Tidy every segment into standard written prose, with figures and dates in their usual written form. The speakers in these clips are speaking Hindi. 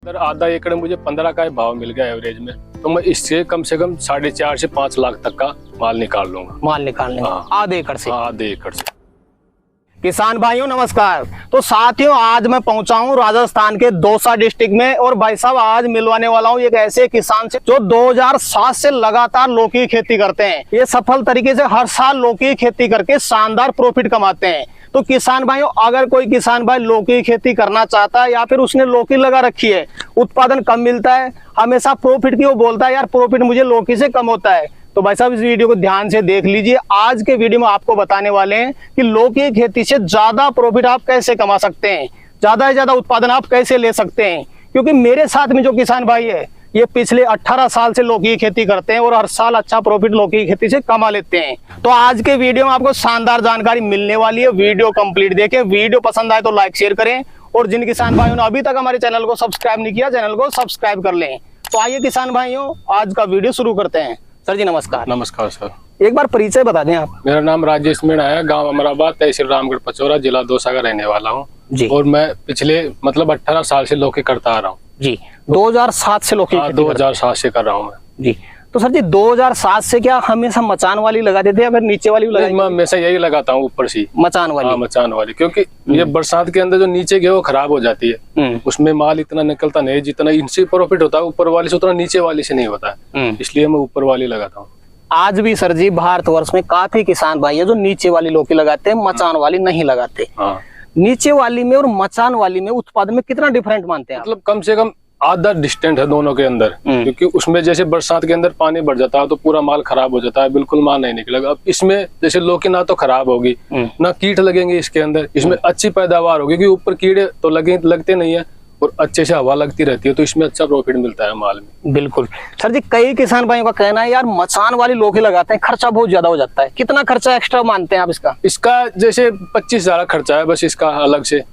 अगर आधा एकड़ मुझे 15 का भाव मिल गया एवरेज में, तो मैं इससे कम से कम 4.5 से 5 लाख तक का माल निकाल लूंगा। माल निकालने आधे एकड़ से? आधे एकड़ से। किसान भाइयों नमस्कार। तो साथियों, आज मैं पहुंचा हूं राजस्थान के दौसा डिस्ट्रिक्ट में, और भाई साहब आज मिलवाने वाला हूं एक ऐसे किसान से जो 2007 से लगातार लौकी की खेती करते हैं। ये सफल तरीके से हर साल लौकी की खेती करके शानदार प्रॉफिट कमाते हैं। तो किसान भाइयों, अगर कोई किसान भाई लौकी की खेती करना चाहता है या फिर उसने लौकी लगा रखी है, उत्पादन कम मिलता है, हमेशा प्रॉफिट की वो बोलता है यार प्रॉफिट मुझे लौकी से कम होता है, तो भाई साहब इस वीडियो को ध्यान से देख लीजिए। आज के वीडियो में आपको बताने वाले हैं कि लौकी की खेती से ज्यादा प्रॉफिट आप कैसे कमा सकते हैं, ज्यादा से ज्यादा उत्पादन आप कैसे ले सकते हैं। क्योंकि मेरे साथ में जो किसान भाई है ये पिछले 18 साल से लौकी की खेती करते हैं और हर साल अच्छा प्रॉफिट लौकी की खेती से कमा लेते हैं। तो आज के वीडियो में आपको शानदार जानकारी मिलने वाली है। वीडियो कंप्लीट देखें, वीडियो पसंद आए तो लाइक शेयर करें, और जिन किसान भाइयों ने अभी तक हमारे चैनल को सब्सक्राइब नहीं किया, चैनल को सब्सक्राइब कर लें। तो आइए किसान भाइयों, आज का वीडियो शुरू करते हैं। सर जी नमस्कार। नमस्कार सर। एक बार परिचय बता दें आप। मेरा नाम राजेश मीणा है, गांव अमराबाद, तहसील रामगढ़ पचौरा, जिला दौसा का रहने वाला हूँ जी। और मैं पिछले 18 साल से लौकी करता आ रहा हूँ जी। 2007 से लौकी? 2007 से कर रहा हूँ मैं जी। तो सर जी 2007 से क्या हमेशा मचान वाली लगा देते हैं या फिर नीचे वाली लगा? मैं हमेशा यही लगाता हूँ, ऊपर से मचान वाली। मचान वाली, क्योंकि ये बरसात के अंदर जो नीचे की वो खराब हो जाती है, उसमें माल इतना निकलता नहीं, जितना इनसे प्रॉफिट होता है ऊपर वाली से उतना नीचे वाली से नहीं होता है, इसलिए मैं ऊपर वाली लगाता हूँ। आज भी सर जी भारतवर्ष में काफी किसान भाई है जो नीचे वाली लौकी लगाते हैं, मचान वाली नहीं लगाते। नीचे वाली में और मचान वाली में उत्पादन में कितना डिफरेंट मानते हैं? मतलब कम से कम आधा डिस्टेंट है दोनों के अंदर, क्योंकि उसमें जैसे बरसात के अंदर पानी बढ़ जाता है तो पूरा माल खराब हो जाता है, बिल्कुल माल नहीं निकलेगा। अब इसमें जैसे लौकी ना तो खराब होगी, ना कीट लगेंगे इसके अंदर, इसमें अच्छी पैदावार होगी, क्योंकि ऊपर कीड़े तो लगते नहीं है और अच्छे से हवा लगती रहती है, तो इसमें अच्छा प्रॉफिट मिलता है माल में। बिल्कुल सर जी। कई किसान भाइयों का कहना है यार मचान वाली लौकी लगाते हैं, खर्चा बहुत ज्यादा हो जाता है। कितना खर्चा एक्स्ट्रा मानते हैं आप इसका? इसका जैसे 25,000 खर्चा है बस इसका अलग से,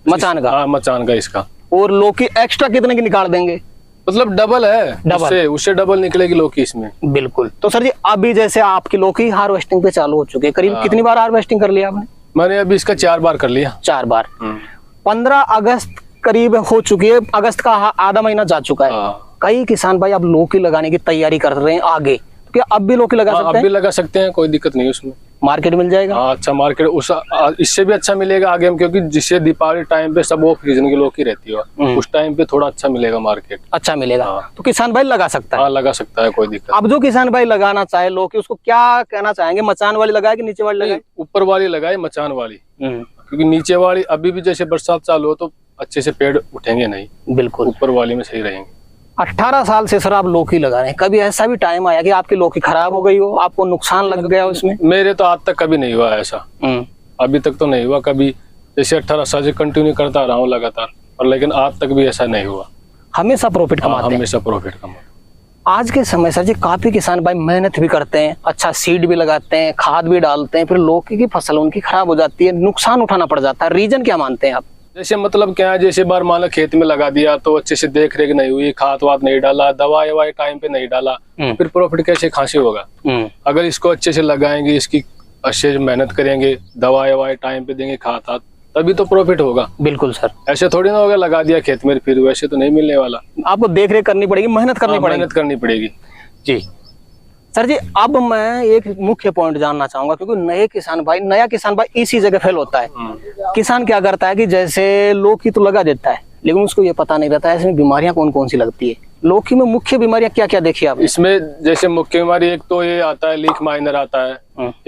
मचान का? मचान का इसका। और लौकी एक्स्ट्रा कितने की निकाल देंगे? मतलब डबल है, उससे डबल निकलेगी लौकी इसमें। बिल्कुल। तो सर जी अभी जैसे आपकी लौकी हार्वेस्टिंग पे चालू हो चुकी है, करीब कितनी बार हार्वेस्टिंग कर लिया आपने? मैंने अभी इसका 4 बार कर लिया। 4 बार। 15 अगस्त करीब हो चुकी है, अगस्त का आधा महीना जा चुका है। कई किसान भाई अब लौकी लगाने की तैयारी कर रहे हैं आगे, तो क्या अब भी लौकी लगा सकते हैं? अब भी लगा सकते हैं, कोई दिक्कत नहीं उसमें। मार्केट मिल जाएगा? अच्छा मार्केट इससे भी अच्छा मिलेगा आगे हम, क्योंकि जिससे दीपावली टाइम पे सब ऑफ सीजन की लौकी रहती है, उस टाइम पे थोड़ा अच्छा मिलेगा मार्केट। अच्छा मिलेगा। तो किसान भाई लगा सकता है? लगा सकता है, कोई दिक्कत। अब जो किसान भाई लगाना चाहे लौकी, उसको क्या कहना चाहेंगे? मचान वाली लगाए कि नीचे वाली लगाए? ऊपर वाली लगाए, मचान वाली, क्योंकि नीचे वाली अभी भी जैसे बरसात चालू हो तो अच्छे से पेड़ उठेंगे नहीं। बिल्कुल। ऊपर वाली में सही रहेंगे। 18 साल से सर आप लौकी लगा रहे हैं, कभी ऐसा भी टाइम आया कि आपकी लौकी खराब हो गई हो, आपको नुकसान लग गया हो इसमें? मेरे तो आज तक कभी नहीं हुआ ऐसा, अभी तक तो नहीं हुआ कभी। जैसे 18 साल से कंटिन्यू करता रहा हूँ लगातार, और लेकिन आज तक भी ऐसा नहीं हुआ। हमेशा प्रॉफिट कमाते हैं? हमेशा प्रॉफिट कमाते। आज के समय सर जी काफी किसान भाई मेहनत भी करते हैं, अच्छा सीड भी लगाते हैं, खाद भी डालते हैं, फिर लौकी की फसल उनकी खराब हो जाती है, नुकसान उठाना पड़ जाता है। रीजन क्या मानते हैं आप? जैसे मतलब क्या है, जैसे बार मान लो खेत में लगा दिया तो अच्छे से देख रेख नहीं हुई, खाद वाद नहीं डाला, दवाई टाइम पे नहीं डाला, फिर प्रॉफिट कैसे खांसी होगा? अगर इसको अच्छे से लगाएंगे, इसकी अच्छे से मेहनत करेंगे, दवाई टाइम पे देंगे, खाद तभी तो प्रॉफिट होगा। बिल्कुल सर। ऐसे थोड़ी ना होगा लगा दिया खेत में फिर वैसे तो नहीं मिलने वाला। आपको देख रेख करनी पड़ेगी, मेहनत करनी पड़ेगी जी। सर जी अब मैं एक मुख्य पॉइंट जानना चाहूंगा, क्योंकि नया किसान भाई इसी जगह फेल होता है। किसान क्या करता है कि जैसे लौकी तो लगा देता है, लेकिन उसको ये पता नहीं रहता है इसमें बीमारियां कौन कौन सी लगती है। लौकी में मुख्य बीमारियां क्या क्या देखी आप? इसमें जैसे मुख्य बीमारी एक तो ये आता है, लीफ माइनर आता है,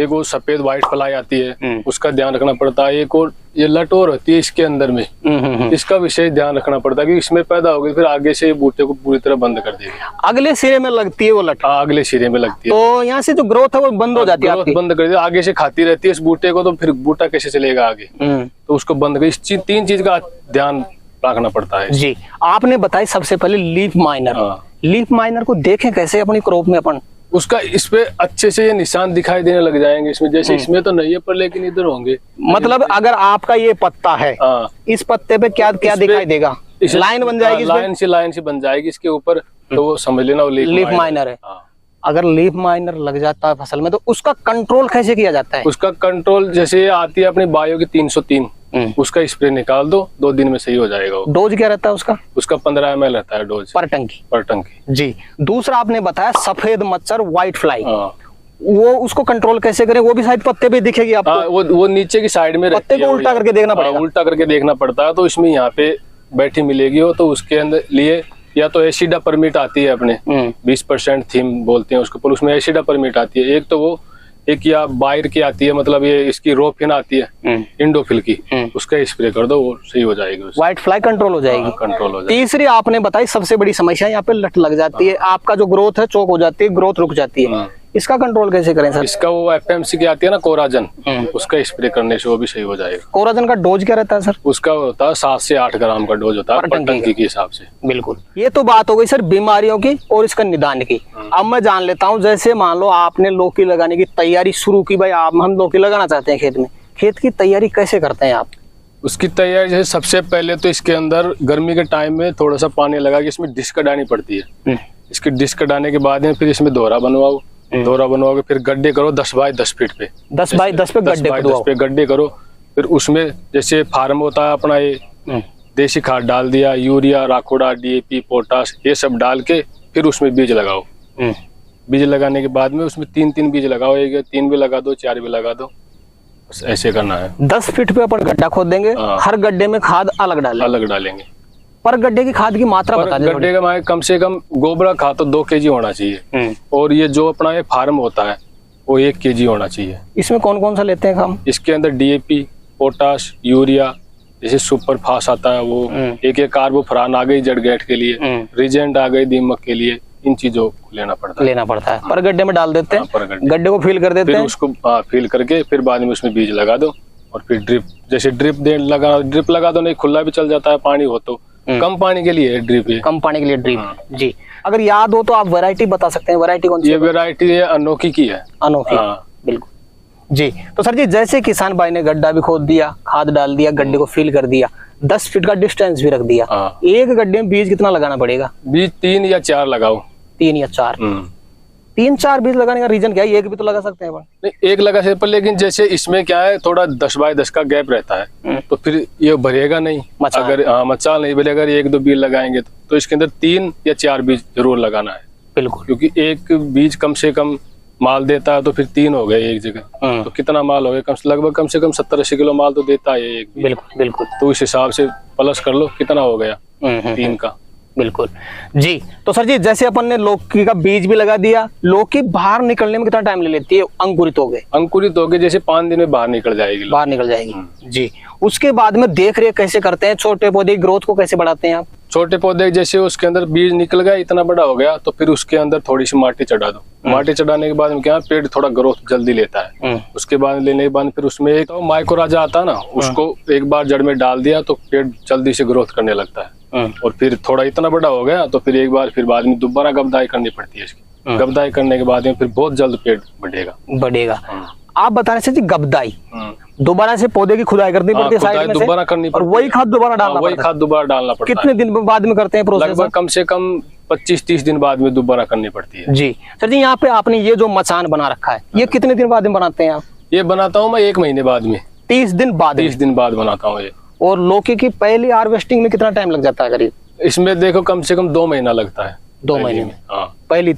एक वो सफेद व्हाइट फ्लाई आती है, उसका ध्यान रखना पड़ता है। एक और ये लटोर होती है इसके अंदर में, इसका विशेष ध्यान रखना पड़ता है कि इसमें पैदा होगी फिर आगे से बूटे को पूरी तरह बंद कर देगी। अगले सिरे में लगती है वो लट? अगले सिरे में लगती है, तो यहाँ से जो ग्रोथ है वो बंद हो जाती है, बंद कर देती है, आगे से खाती रहती है इस बूटे को, तो फिर बूटा कैसे चलेगा आगे, तो उसको बंद कर। इस 3 चीज का ध्यान रखना पड़ता है जी। आपने बताई सबसे पहले लीफ माइनर। लीफ माइनर को देखें कैसे अपनी क्रॉप में अपन? उसका इस पे अच्छे से ये निशान दिखाई देने लग जाएंगे इसमें, जैसे इसमें तो नहीं है पर लेकिन इधर होंगे। मतलब अगर आपका ये पत्ता है, इस पत्ते पे क्या क्या दिखाई देगा? लाइन बन जाएगी, लाइन से बन जाएगी इसके ऊपर, तो वो समझ लेना वो लीफ माइनर है। अगर लीफ माइनर लग जाता है फसल में तो उसका कंट्रोल कैसे किया जाता है? उसका कंट्रोल जैसे आती है अपनी बायो की 303 उसका स्प्रे निकाल दो, 2 दिन में सही हो जाएगा वो। डोज क्या रहता है उसका? उसका 15 ml रहता है डोज पर टंकी। पर टंकी। जी। दूसरा आपने बताया सफेद मच्छर व्हाइट फ्लाई, हाँ वो उसको कंट्रोल कैसे करें? वो भी शायद पत्ते पे दिखेगी आपको। हाँ, वो नीचे की साइड में पत्ते को उल्टा करके देखना पड़ेगा। उल्टा करके देखना पड़ता है। तो इसमें यहाँ पे बैठी मिलेगी हो, तो उसके अंदर लिए या तो एसिडा परमिट आती है अपने 20% थीम बोलते हैं उसको, पर उसमें एसिडा परमिट आती है। एक तो वो एक या बाहर की आती है, मतलब ये इसकी रोफिन आती है इंडोफिल की, उसका स्प्रे कर दो, वो सही हो जाएगी, व्हाइट फ्लाई कंट्रोल हो जाएगी। कंट्रोल हो जाएगी। तीसरी आपने बताई सबसे बड़ी समस्या यहाँ पे लट लग जाती है, आपका जो ग्रोथ है चौक हो जाती है, ग्रोथ रुक जाती है, इसका कंट्रोल कैसे करें सर? इसका वो एफएमसी की आती है ना कोराजन, उसका स्प्रे करने से वो भी सही हो जाएगा। कोराजन का डोज क्या रहता है सर? उसका होता है 7 से 8 ग्राम का डोज होता है पर टंकी के हिसाब से। बिल्कुल। ये तो बात हो गई सर बीमारियों की और इसका निदान की। अब मैं जान लेता हूँ, जैसे मान लो आपने लौकी लगाने की तैयारी शुरू की, भाई हम लौकी लगाना चाहते हैं खेत में, खेत की तैयारी कैसे करते हैं आप? उसकी तैयारी जैसे सबसे पहले तो इसके अंदर गर्मी के टाइम में थोड़ा सा पानी लगा के इसमें डिस्क डालनी पड़ती है। इसकी डिस्क डालने के बाद में फिर इसमें दोहरा बनवाओ, दोहरा बनवाओगे, फिर गड्ढे करो 10 बाय 10 फीट पे, 10 बाय 10 पे गड्ढे करो। फिर उसमें जैसे फार्म होता है अपना, ये देसी खाद डाल दिया, यूरिया, राखोडा, डीएपी, पोटाश, ये सब डाल के फिर उसमें बीज लगाओ। बीज लगाने के बाद में उसमें 3-3 बीज लगाओ, 3 भी लगा दो, 4 भी लगा दो, बस ऐसे करना है। 10 फीट पे अपन गड्ढा खोद देंगे, हर गड्ढे में खाद अलग डालेंगे। पर गड्ढे की खाद की मात्रा बता दें। गड्ढे का कम से कम गोबरा खाद तो 2 kg होना चाहिए, और ये जो अपना ये फार्म होता है वो 1 kg होना चाहिए। इसमें कौन कौन सा लेते हैं हम? इसके अंदर डीएपी, पोटाश, यूरिया, जैसे सुपर फास आता है वो, एक कार्बोफ्रान आ गई जड़ गैठ के लिए, रिजेंट आ गई दीमक के लिए, इन चीजों को लेना पड़ता है। पर गड्ढे में डाल देते हैं, गड्ढे को फिल कर देते हैं, उसको फिल करके फिर बाद में उसमें बीज लगा दो, और फिर ड्रिप लगा दो, नहीं खुला भी चल जाता है, पानी हो तो कम पानी के लिए ड्रिप है, कम पानी के लिए ड्रिप। जी। अगर याद हो तो आप वैरायटी बता सकते हैं, वैरायटी कौन सी? ये वैरायटी है अनोखी की है। अनोखी। बिल्कुल जी। तो सर जी, जैसे किसान भाई ने गड्ढा भी खोद दिया, खाद डाल दिया, गड्ढे को फिल कर दिया, 10 फीट का डिस्टेंस भी रख दिया, एक गड्ढे में बीज कितना लगाना पड़ेगा? बीज 3 या 4 लगाओ। 3 या 4? 3-4 बीज लगाने का रीजन क्या है? एक भी तो लगा सकते हैं अपन। नहीं, एक लगा सकते, पर लेकिन जैसे इसमें क्या है, थोड़ा 10 बाय 10 का गैप रहता है, तो फिर ये भरेगा नहीं। अगर मचाल नहीं भरेगा, 1-2 बीज लगाएंगे तो इसके अंदर 3 या 4 बीज जरूर लगाना है। बिल्कुल। क्योंकि एक बीज कम से कम माल देता है, तो फिर 3 हो गए एक जगह, तो कितना माल हो गया? लगभग कम से कम 70-80 किलो माल तो देता है एक बीज। बिल्कुल। तो इस हिसाब से प्लस कर लो कितना हो गया 3 का। बिल्कुल जी। तो सर जी, जैसे अपन ने लौकी का बीज भी लगा दिया, लौकी बाहर निकलने में कितना टाइम ले लेती है? अंकुरित हो गए जैसे 5 दिन में बाहर निकल जाएगी। जी। उसके बाद में देख रेख कैसे करते हैं? छोटे पौधे की ग्रोथ को कैसे बढ़ाते हैं आप? छोटे पौधे जैसे उसके अंदर बीज निकल गया, इतना बड़ा हो गया, तो फिर उसके अंदर थोड़ी सी माटी चढ़ा दो। माटी चढ़ाने के बाद में क्या, पेड़ थोड़ा ग्रोथ जल्दी लेता है। उसके बाद लेने के बाद फिर उसमें एक तो माइक्रोराजा आता है ना, उसको एक बार जड़ में डाल दिया तो पेड़ जल्दी से ग्रोथ करने लगता है। और फिर थोड़ा इतना बड़ा हो गया तो फिर एक बार फिर बाद में दोबारा गबदाई करनी पड़ती है इसकी। गबदाई करने के बाद में फिर बहुत जल्द पेड़ बढ़ेगा। आप बता रहे थे जी गबदाई, दोबारा से पौधे की खुदाई करनी पड़ती है, साइड में दोबारा करनी पड़ती है, और वही खाद दोबारा डालना पड़ता है। कितने दिन बाद में करते हैं प्रोसेस? लगभग कम से कम 25-30 दिन बाद में दोबारा करनी पड़ती है। जी। सर जी, यहाँ पे आपने ये जो मचान बना रखा है, ये कितने दिन बाद में बनाते हैं आप? ये बनाता हूँ मैं 1 महीने बाद में। 30 दिन बाद बनाता हूँ ये। और लौकी की पहली हार्वेस्टिंग में कितना टाइम लग जाता है करीब? इसमें देखो कम से कम 2 महीना लगता है। 2 महीने में? पहली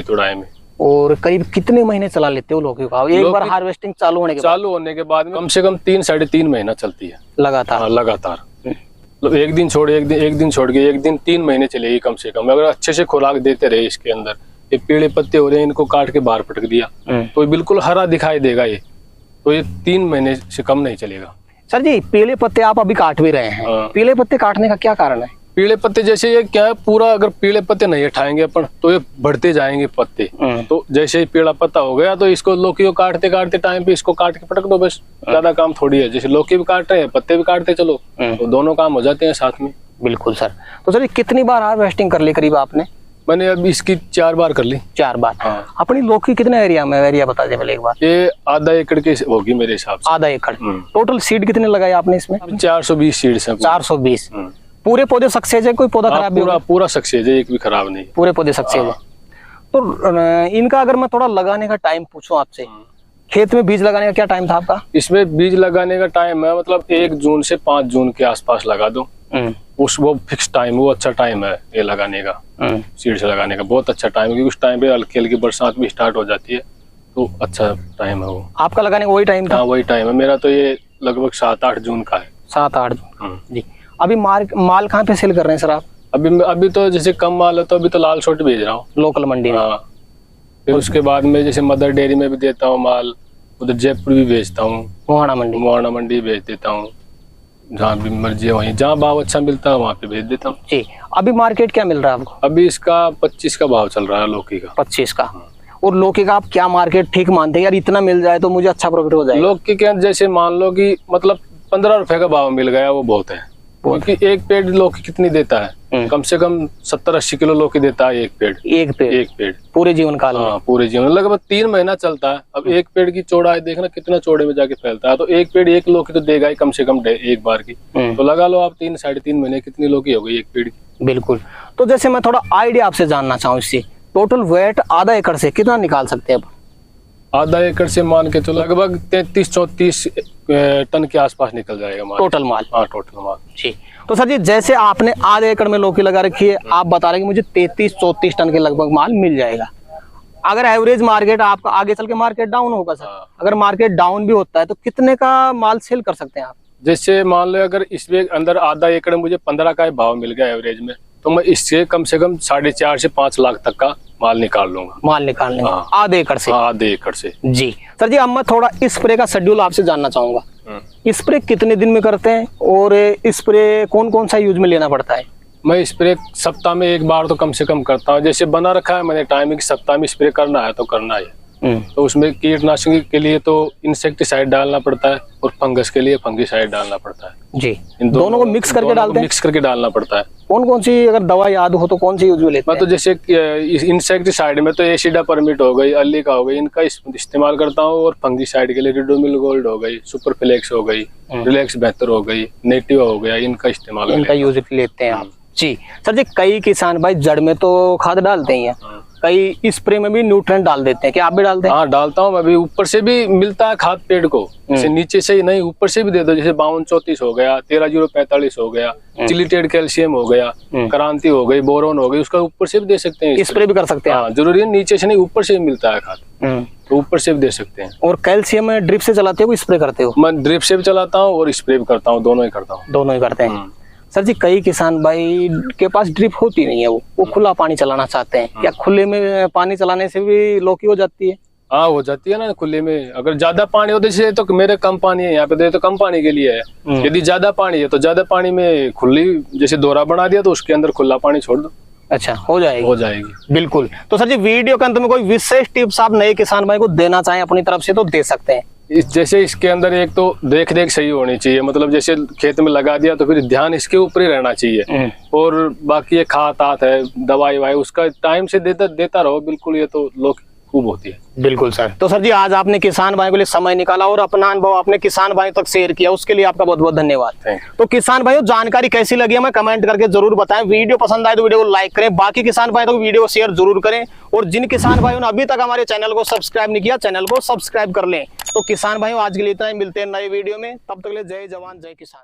तुड़ाई में। और करीब कितने महीने चला लेते हो लौकी का? एक बार हार्वेस्टिंग चालू होने के बाद कम से कम 3-3.5 महीना चलती है लगातार। एक दिन छोड़ एक दिन एक दिन 3 महीने चलेगी कम से कम, अगर अच्छे से खुराक देते रहे। इसके अंदर ये पीले पत्ते हो रहे हैं, इनको काट के बाहर पटक दिया तो बिल्कुल हरा दिखाई देगा ये, तो ये 3 महीने से कम नहीं चलेगा। सर जी, पीले पत्ते आप अभी काट भी रहे हैं, पीले पत्ते काटने का क्या कारण है? पीले पत्ते जैसे ये क्या है, पूरा अगर पीले पत्ते नहीं हटाएंगे अपन तो ये बढ़ते जाएंगे पत्ते। तो जैसे ही पीला पत्ता हो गया तो इसको लौकी को काटते टाइम पे इसको काट के पटक दो, बस। ज्यादा काम थोड़ी है, जैसे लौकी भी काट रहे हैं पत्ते भी काटते चलो, तो दोनों काम हो जाते हैं साथ में। बिल्कुल सर। तो सर कितनी बार हार्वेस्टिंग कर ली करीब आपने? मैंने अब इसकी 4 बार कर ली। 4 बार। अपनी लौकी कितने एरिया में? एरिया बता दे पहले एक बार। ये आधा एकड़ की होगी मेरे हिसाब से। आधा एकड़। टोटल सीड कितने लगाए आपने इसमें? 420 सीड्स हैं। 420। पूरे पौधे सक्सेस है? कोई पौधा खराब भी? पूरा सक्सेस है, एक भी खराब नहीं। पूरे पौधे सक्सेस है। तो इनका अगर मैं थोड़ा लगाने का टाइम पूछूं आपसे, खेत में बीज लगाने का क्या टाइम था आपका? इसमें बीज लगाने का टाइम है मतलब 1 जून से 5 जून के आसपास लगा दो। वो फिक्स टाइम, वो अच्छा टाइम है ये लगाने का, सीड्स लगाने का बहुत अच्छा टाइम है, क्योंकि उस टाइम पे हल्की हल्की बरसात भी स्टार्ट हो जाती है, तो अच्छा टाइम है वो। आपका लगाने का वही टाइम था? हाँ वही टाइम है मेरा, तो ये लगभग 7-8 जून का है। 7-8 जून। जी। अभी माल कहाँ पे सेल कर रहे हैं सर आप? अभी तो जैसे कम माल है तो अभी तो लाल छोट भेज रहा हूँ, लोकल मंडी में। हाँ, फिर उसके बाद में जैसे मदर डेयरी में भी देता हूँ माल, उधर जयपुर भी भेजता हूँ, मोहाना मंडी भेज देता हूँ, जहाँ भी मर्जी है वहीं, जहाँ भाव अच्छा मिलता है वहाँ पे भेज देता हूँ। जी। अभी मार्केट क्या मिल रहा है आपको? अभी इसका 25 का भाव चल रहा है लौकी का। 25 का। और लौकी का आप क्या मार्केट ठीक मानते हैं यार, इतना मिल जाए तो मुझे अच्छा प्रॉफिट हो जाएगा? लौकी के जैसे मान लो कि मतलब 15 रुपए का भाव मिल गया वो बहुत है, क्योंकि एक पेड़ लौकी कितनी देता है, कम से कम 70-80 किलो लौकी देता है एक पेड़ पूरे जीवन काल में। हाँ पूरे जीवन, लगभग 3 महीना चलता है। अब एक पेड़ की चौड़ाई देखना कितना चौड़े में जाके फैलता है, तो एक पेड़ एक लौकी तो देगा ही कम से कम एक बार की, तो लगा लो आप 3-3.5 महीने कितनी लौकी हो गई एक पेड़ की। बिल्कुल। तो जैसे मैं थोड़ा आइडिया आपसे जानना चाहूँ, इससे टोटल वेट आधा एकड़ से कितना निकाल सकते हैं आप? आधा एकड़ से मान के चलो लगभग 33-34 टन के आसपास निकल जाएगा माल। टोटल माल? हाँ टोटल माल। जी। तो सर जी जैसे आपने आधे एकड़ में लौकी लगा रखी है, आप बता रहे हैं कि मुझे 33-34 टन के लगभग माल मिल जाएगा। अगर एवरेज मार्केट आपका आगे चल के मार्केट डाउन होगा सर, अगर मार्केट डाउन भी होता है तो कितने का माल सेल कर सकते हैं आप? जैसे मान लो अगर इसमें अंदर आधा एकड़ मुझे 15 का भाव मिल गया एवरेज में, तो मैं इससे कम से कम 4.5 से 5 लाख तक का माल निकाल लूंगा। माल निकाल लेंगे आधे एकड़ से? आधे एकड़ से। जी सर जी, अब मैं थोड़ा स्प्रे का शेड्यूल आपसे जानना चाहूंगा। स्प्रे कितने दिन में करते हैं और स्प्रे कौन कौन सा यूज में लेना पड़ता है? मैं स्प्रे सप्ताह में 1 बार तो कम से कम करता हूँ। जैसे बना रखा है मैंने टाइम कि सप्ताह में स्प्रे करना है तो करना है। तो उसमें कीटनाशक के लिए तो इंसेक्टिसाइड डालना पड़ता है और फंगस के लिए फंगिसाइड डालना पड़ता है। जी। इन दोनों को मिक्स करके डालते हैं? मिक्स करके डालना पड़ता है। कौन कौन सी अगर दवा याद हो तो कौन सी यूज में लेते हैं? मैं तो जैसे इंसेक्टिसाइड में तो एसिडापर्मिट हो गई, अल्लिका हो गई, इनका इस्तेमाल करता हूँ। और फंगिसाइड के लिए रिडोमिल गोल्ड हो गई, सुपरफ्लेक्स हो गई, रिलैक्स बेहतर हो गई, नेटिव हो गया, इनका इस्तेमाल, इनका यूज लेते हैं आप। जी सर जी, कई किसान भाई जड़ में तो खाद डालते ही हैं, कई स्प्रे में भी न्यूट्रिएंट डाल देते हैं, क्या आप भी डालते हैं? हाँ डालता हूँ मैं भी। ऊपर से भी मिलता है खाद पेड़ को, जैसे नीचे से ही नहीं ऊपर से भी दे दो। जैसे 5234 हो गया, 13045 हो गया, चिलिटेड कैल्शियम हो गया, क्रांति हो गई, बोरोन हो गई, उसका ऊपर से भी दे सकते हैं, स्प्रे भी कर सकते हैं। हाँ जरूरी है नीचे से नहीं, ऊपर से भी मिलता है खाद, तो ऊपर से भी दे सकते हैं। और कैल्शियम ड्रिप से चलाते हो स्प्रे करते हो? मैं ड्रिप से भी चलाता हूँ और स्प्रे भी करता हूँ, दोनों ही करता हूँ। दोनों ही करते हैं। सर जी कई किसान भाई के पास ड्रिप होती नहीं है, वो खुला पानी चलाना चाहते हैं, क्या खुले में पानी चलाने से भी लौकी हो जाती है? हाँ हो जाती है ना खुले में। अगर ज्यादा पानी होता है तो मेरे कम पानी है यहाँ पे, तो कम पानी के लिए है। यदि ज्यादा पानी है तो ज्यादा पानी में खुली, जैसे दोरा बना दिया तो उसके अंदर खुला पानी छोड़ दो। अच्छा हो जाएगी? हो जाएगी बिल्कुल। तो सर जी वीडियो के अंत में कोई विशेष टिप्स आप नए किसान भाई को देना चाहें अपनी तरफ से तो दे सकते हैं। जैसे इसके अंदर एक तो देख रेख सही होनी चाहिए, मतलब जैसे खेत में लगा दिया तो फिर ध्यान इसके ऊपर ही रहना चाहिए। और बाकी ये खाद आत है, दवाई वाई उसका टाइम से देता रहो बिल्कुल, ये तो लोग खूब होती है। बिल्कुल सर। तो सर जी आज आपने किसान भाई के लिए समय निकाला और अपना अनुभव आपने किसान भाई तक शेयर किया, उसके लिए आपका बहुत बहुत धन्यवाद। तो किसान भाइयों जानकारी कैसी लगी हमें कमेंट करके जरूर बताएं। वीडियो पसंद आए तो वीडियो को लाइक करें, बाकी किसान भाई तो वीडियो को शेयर जरूर करें। और जिन किसान भाइयों ने अभी तक हमारे चैनल को सब्सक्राइब नहीं किया, चैनल को सब्सक्राइब कर लें। तो किसान भाइयों आज के लिए इतना ही, मिलते हैं नए वीडियो में, तब तक के लिए जय जवान जय किसान।